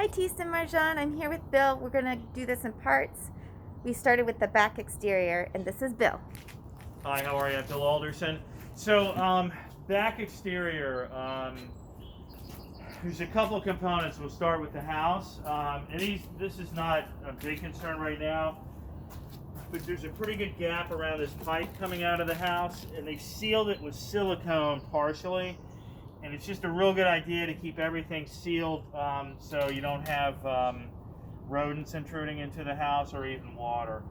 Hi Tisa Marjan, I'm here with Bill. We're gonna do this in parts. We started with the back exterior, and this is Bill. Hi, how are you? Bill Alderson. So, back exterior, there's a couple of components. We'll start with the house. This is not a big concern right now, but there's a pretty good gap around this pipe coming out of the house, and they sealed it with silicone partially. And it's just a real good idea to keep everything sealed so you don't have rodents intruding into the house or even water.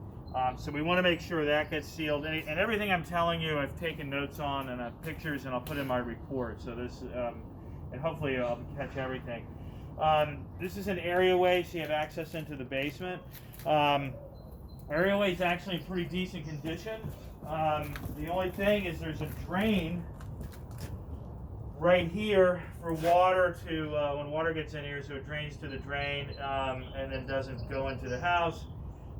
So we want to make sure that gets sealed. And everything I'm telling you, I've taken notes on and pictures, and I'll put in my report. So this, and hopefully I'll catch everything. This is an areaway, so you have access into the basement. Areaway is actually in pretty decent condition. The only thing is there's a drain right here for water to, when water gets in here, so it drains to the drain and then doesn't go into the house.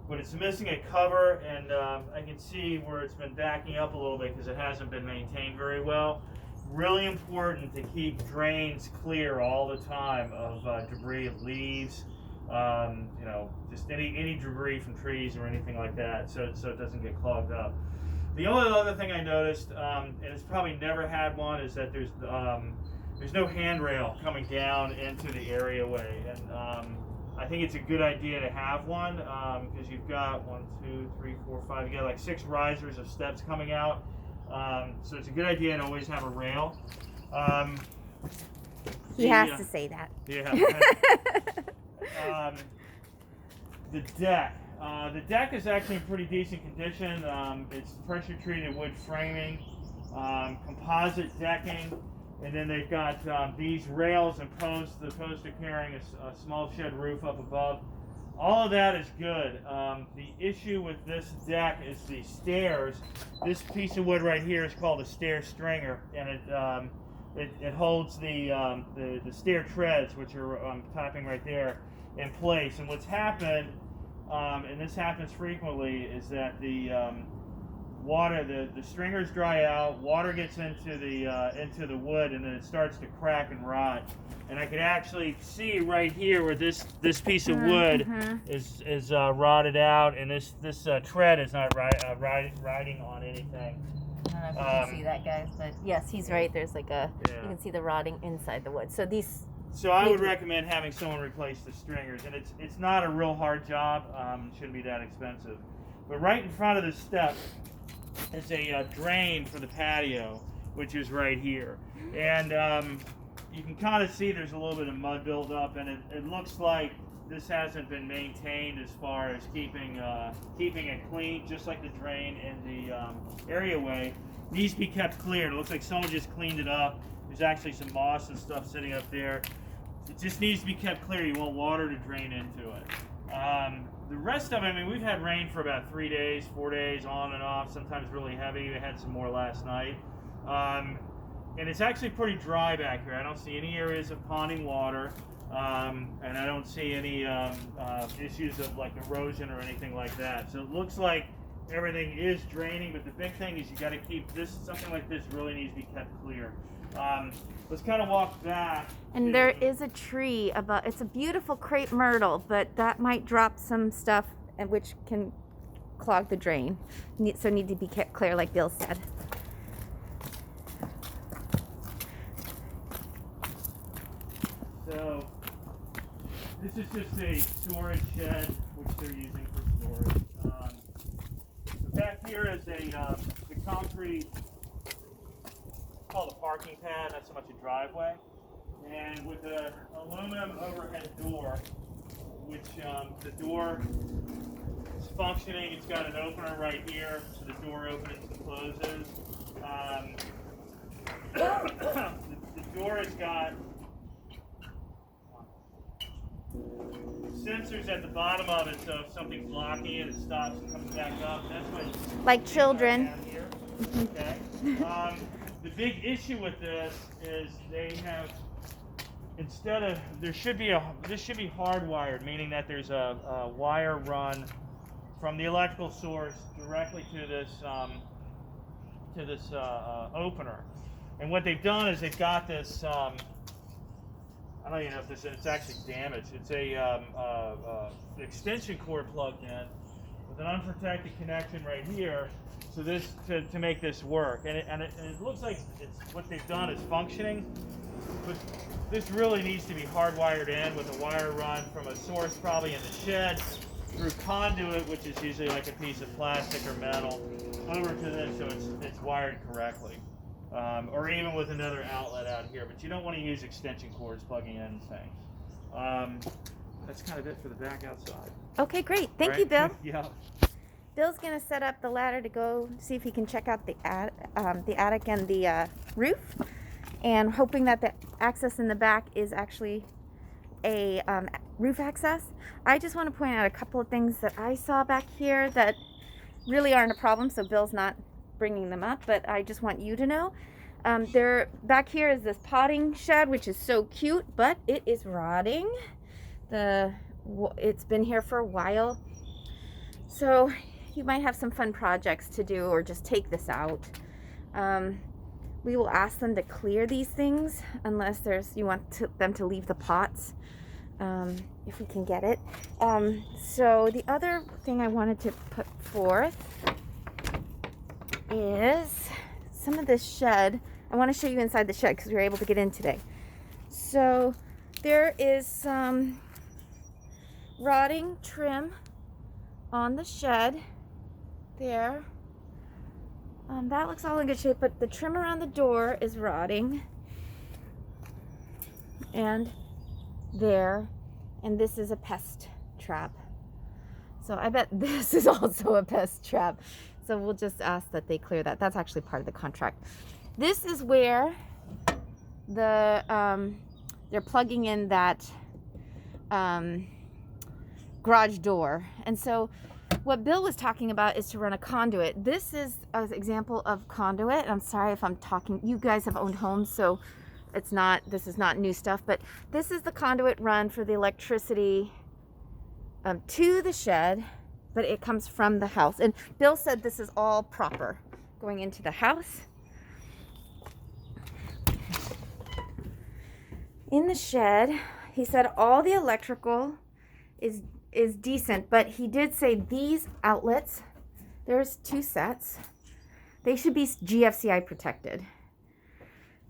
But it's missing a cover, and I can see where it's been backing up a little bit because it hasn't been maintained very well. Really important to keep drains clear all the time of debris, of leaves, just any debris from trees or anything like that, so it doesn't get clogged up. The only other thing I noticed, and it's probably never had one, is that there's no handrail coming down into the areaway, and I think it's a good idea to have one because you've got 1, 2, 3, 4, 5. You got like 6 risers of steps coming out, so it's a good idea to always have a rail. He has to say that. Yeah. The deck. The deck is actually in pretty decent condition. It's pressure treated wood framing, composite decking, and then they've got these rails and posts. The posts are carrying a small shed roof up above. All of that is good. The issue with this deck is the stairs. This piece of wood right here is called a stair stringer, and it holds the stair treads, which are tapping right there, in place. And what's happened, and this happens frequently, is that the water, the stringers dry out, water gets into the wood, and then it starts to crack and rot. And I could actually see right here where this piece of wood is rotted out, and this tread is not riding on anything. I don't know if you can see that, guys, but yes, he's right. There's like you can see the rotting inside the wood. So I would recommend having someone replace the stringers, and it's not a real hard job. It shouldn't be that expensive. But right in front of the step is a drain for the patio, which is right here. And you can kind of see there's a little bit of mud buildup, and it looks like this hasn't been maintained as far as keeping it clean, just like the drain in the areaway. Needs to be kept clear. It looks like someone just cleaned it up. There's actually some moss and stuff sitting up there. It just needs to be kept clear. You want water to drain into it. The rest of it, I mean, we've had rain for about 3 days, 4 days, on and off, sometimes really heavy. We had some more last night. And it's actually pretty dry back here. I don't see any areas of ponding water, and I don't see any issues of like erosion or anything like that. So it looks like everything is draining, but the big thing is you got to keep this, something like this really needs to be kept clear. Let's kind of walk back. And there is a tree it's a beautiful crepe myrtle, but that might drop some stuff which can clog the drain. So need to be kept clear, like Bill said. So this is just a storage shed, which they're using for storage. Back here is the concrete, called a parking pad, not so much a driveway, and with an aluminum overhead door, which the door is functioning. It's got an opener right here, so the door opens and closes. The door has got sensors at the bottom of it, so if something's blocking it, it stops and comes back up. That's what, like children. down here. Okay. The big issue with this is they have, this should be hardwired, meaning that there's a wire run from the electrical source directly to this opener. And what they've done is they've got this I don't even know if it's actually damaged. It's a extension cord plugged in with an unprotected connection right here. So this to make this work, and it looks like it's what they've done is functioning, but this really needs to be hardwired in with a wire run from a source probably in the shed through conduit, which is usually like a piece of plastic or metal, over to this so it's wired correctly. Or even with another outlet out here, but you don't want to use extension cords plugging in things. That's kind of it for the back outside. Okay, great. Thank Right? you, Bill. Yeah. Bill's gonna set up the ladder to go see if he can check out the attic and the roof, and hoping that the access in the back is actually a roof access. I just want to point out a couple of things that I saw back here that really aren't a problem, so Bill's not bringing them up, but I just want you to know. Back here is this potting shed, which is so cute, but it is rotting. It's been here for a while, so you might have some fun projects to do, or just take this out. We will ask them to clear these things unless you want them to leave the pots, if we can get it. So the other thing I wanted to put forth is some of this shed. I want to show you inside the shed because we were able to get in today. So there is some rotting trim on the shed there. That looks all in good shape, but the trim around the door is rotting. And there, and this is a pest trap. So I bet this is also a pest trap. So we'll just ask that they clear that. That's actually part of the contract. This is where they're plugging in that garage door. And so what Bill was talking about is to run a conduit. This is an example of conduit. I'm sorry if I'm talking, you guys have owned homes, so this is not new stuff, but this is the conduit run for the electricity to the shed, but it comes from the house. And Bill said this is all proper going into the house. In the shed, he said all the electrical is decent, but he did say these outlets, there's 2 sets, they should be GFCI protected.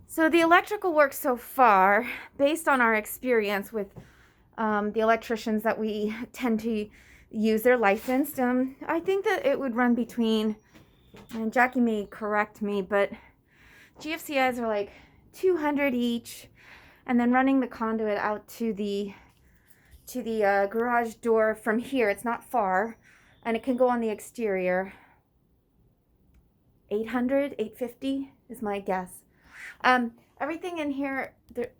So the electrical work so far, based on our experience with the electricians that we tend to use, they're licensed, I think that it would run between, and Jackie may correct me, but GFCIs are like $200 each, and then running the conduit out to the garage door from here, it's not far, and it can go on the exterior. $800, $850 is my guess. Everything in here, there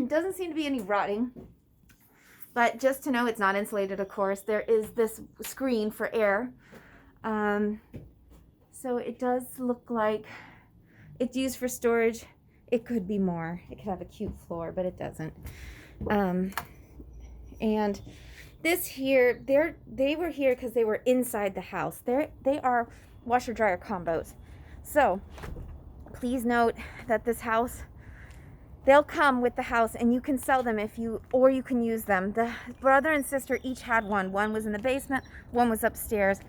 doesn't seem to be any rotting, but just to know, it's not insulated, of course. There is this screen for air, so it does look like it's used for storage. It could be more. It could have a cute floor, but it doesn't. And this here, they were here because they were inside the house. They are washer dryer combos. So please note that this house, they'll come with the house, and you can sell them or you can use them. The brother and sister each had one. One was in the basement, one was upstairs.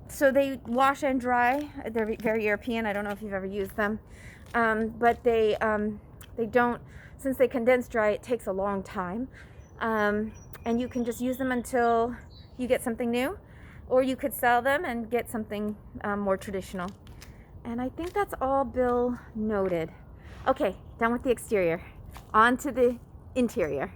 So they wash and dry. They're very European. I don't know if you've ever used them. But they don't, since they condense dry, it takes a long time. And you can just use them until you get something new, or you could sell them and get something more traditional. And I think that's all Bill noted. Okay, done with the exterior. On to the interior.